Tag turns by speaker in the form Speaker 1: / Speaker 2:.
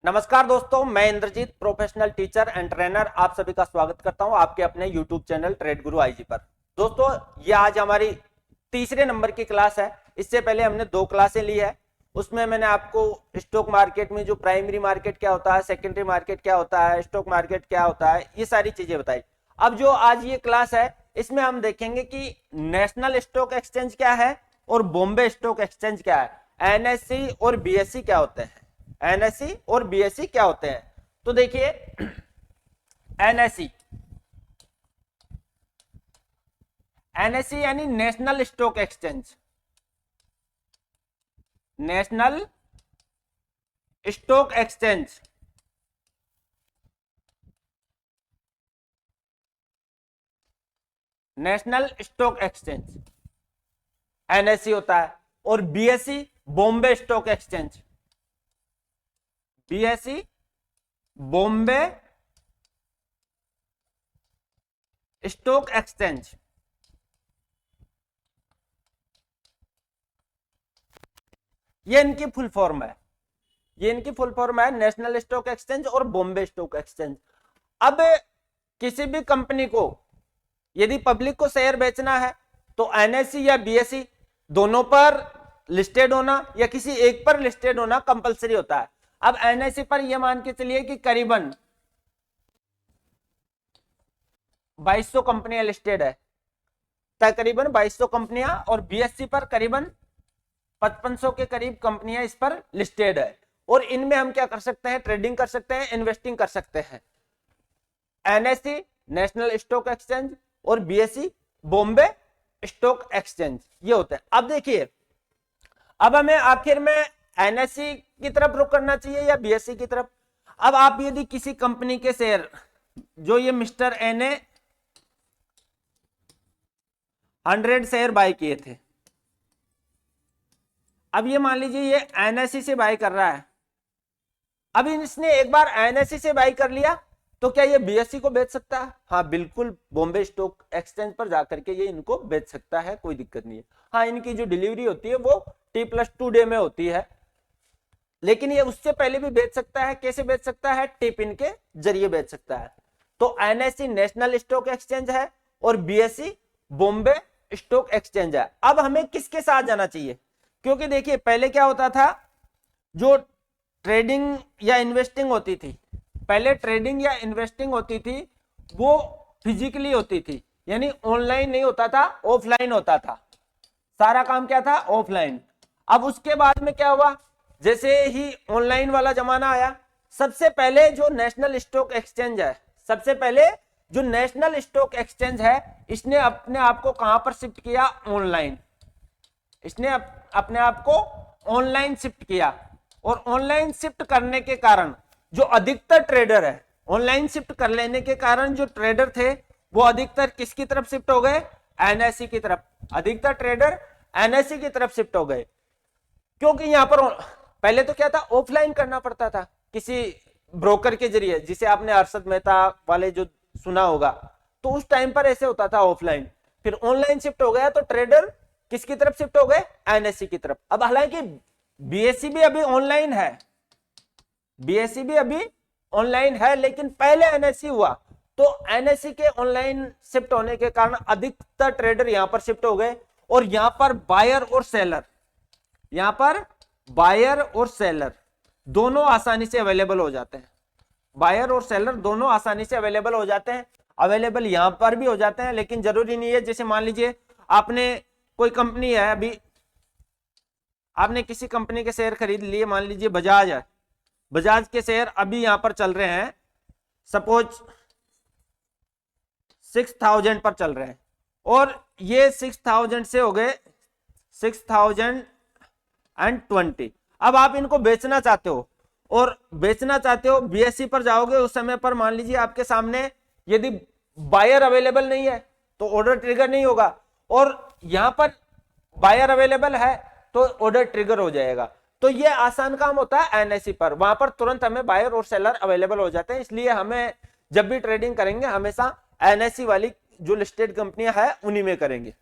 Speaker 1: नमस्कार दोस्तों, मैं Indrajeet professional teacher and trainer आप सभी का स्वागत करता हूं आपके अपने YouTube channel trade Guru IG पर। दोस्तों, ये आज हमारी तीसरे नंबर की क्लास है। इससे पहले हमने 2 क्लासें ली है। उसमें मैंने आपको स्टॉक मार्केट में जो प्राइमरी मार्केट क्या होता है, सेकेंडरी मार्केट क्या होता है, स्टॉक मार्केट क्या होता है, ये सारी चीजें बताई। अब जो आज ये क्लास है इसमें हम देखेंगे कि नेशनल स्टॉक एक्सचेंज क्या है और बॉम्बे स्टॉक एक्सचेंज क्या है, एनएससी और बीएससी क्या होते हैं, एनएससी और बीएससी क्या होते हैं। तो देखिए, एनएससी एनएससी यानी national stock exchange, national stock exchange national stock exchange NSC होता है। और BSc Bombay stock exchange, BSc Bombay stock exchange. ये इनकी फुल फॉर्म है, ये इनकी फुल फॉर्म है, नेशनल स्टॉक एक्सचेंज और बॉम्बे स्टॉक एक्सचेंज। अब किसी भी कंपनी को यदि पब्लिक को शेयर बेचना है तो एनएससी या बीएससी दोनों पर लिस्टेड होना या किसी एक पर लिस्टेड होना कंपलसरी होता है। अब एनएससी पर यह मान के चलिए कि करीबन 2200 कंपनियां लिस्टेड है, तकरीबन 2200 कंपनियां, और बीएससी पर करीबन 5500 के करीब कंपनियां इस पर लिस्टेड है। और इनमें हम क्या कर सकते हैं, ट्रेडिंग कर सकते हैं, इन्वेस्टिंग कर सकते हैं। एनएससी नेशनल स्टॉक एक्सचेंज और बीएससी बॉम्बे स्टॉक एक्सचेंज, ये होते हैं। अब देखिए, अब हमें आखिर में एनएससी की तरफ रुख करना चाहिए या बीएससी की तरफ। अब आप यदि किसी कंपनी के शेयर, जो ये मिस्टर ए ने 100 शेयर बाय किए थे, अब ये मान लीजिए ये एनएससी से बाय कर रहा है। अब इसने एक बार एनएससी से बाय कर लिया तो क्या ये बीएससी को बेच सकता है? हाँ बिल्कुल, बॉम्बे स्टॉक एक्सचेंज पर जाकर के ये इनको बेच सकता है, कोई दिक्कत नहीं है। हाँ, इनकी जो डिलीवरी होती है वो T+2 डे में होती है, लेकिन ये उससे पहले भी बेच सकता है। कैसे बेच सकता है? टिप इन के जरिए बेच सकता है। तो एनएससी नेशनल स्टॉक एक्सचेंज है और बीएससी बॉम्बे स्टॉक एक्सचेंज है। अब हमें किसके साथ जाना चाहिए? क्योंकि देखिए, पहले क्या होता था, जो ट्रेडिंग या इन्वेस्टिंग होती थी, पहले ट्रेडिंग या इन्वेस्टिंग होती थी वो फिजिकली होती थी, यानी ऑनलाइन नहीं होता था, ऑफलाइन होता था। सारा काम क्या था? ऑफलाइन। अब उसके बाद में क्या हुआ, जैसे ही ऑनलाइन वाला जमाना आया, सबसे पहले जो नेशनल स्टॉक एक्सचेंज है, सबसे पहले जो नेशनल स्टॉक एक्सचेंज है, इसने अपने आप को कहां पर शिफ्ट किया? ऑनलाइन। इसने अपने आप को ऑनलाइन शिफ्ट किया। और ऑनलाइन शिफ्ट करने के कारण जो अधिकतर ट्रेडर है, ऑनलाइन शिफ्ट कर लेने के कारण जो ट्रेडर थे वो अधिकतर किसकी तरफ शिफ्ट हो गए? एनएससी की तरफ। अधिकतर ट्रेडर एनएससी की तरफ शिफ्ट हो गए, क्योंकि यहां पर पहले तो क्या था, ऑफलाइन करना पड़ता था किसी ब्रोकर के जरिए, जिसे आपने अरशद मेहता वाले जो सुना होगा, तो उस टाइम पर ऐसे होता था ऑफलाइन। फिर ऑनलाइन शिफ्ट हो गया तो ट्रेडर किसकी तरफ शिफ्ट हो गए? एनएससी की तरफ। अब हालांकि बीएससी भी अभी ऑनलाइन है, बीएससी भी अभी ऑनलाइन है, लेकिन पहले एनएससी हुआ, तो एनएससी के ऑनलाइन शिफ्ट होने के कारण अधिकतर ट्रेडर यहां पर शिफ्ट हो गए। और यहां पर बायर और सेलर, यहां पर बायर और सेलर दोनों आसानी से अवेलेबल हो जाते हैं। बायर और सेलर दोनों आसानी से अवेलेबल हो जाते हैं। अवेलेबल यहां पर भी हो जाते हैं, लेकिन जरूरी नहीं है। जैसे मान लीजिए आपने कोई कंपनी है, अभी आपने किसी कंपनी के शेयर खरीद लिए, मान लीजिए बजाज है, बजाज के शेयर अभी यहां पर चल रहे हैं, सपोज 6000 पर चल रहे हैं, और ये 6000 से हो गए 6020। अब आप इनको बेचना चाहते हो, और बेचना चाहते हो, बीएससी पर जाओगे, उस समय पर मान लीजिए आपके सामने यदि बायर अवेलेबल नहीं है तो ऑर्डर ट्रिगर नहीं होगा, और यहां पर बायर अवेलेबल है तो ऑर्डर ट्रिगर हो जाएगा। तो ये आसान काम होता है एनएससी पर, वहां पर तुरंत हमें बायर और सेलर अवेलेबल हो जाते हैं। इसलिए हमें जब भी ट्रेडिंग करेंगे हमेशा एनएससी वाली जो लिस्टेड कंपनियां हैं उन्हीं में करेंगे।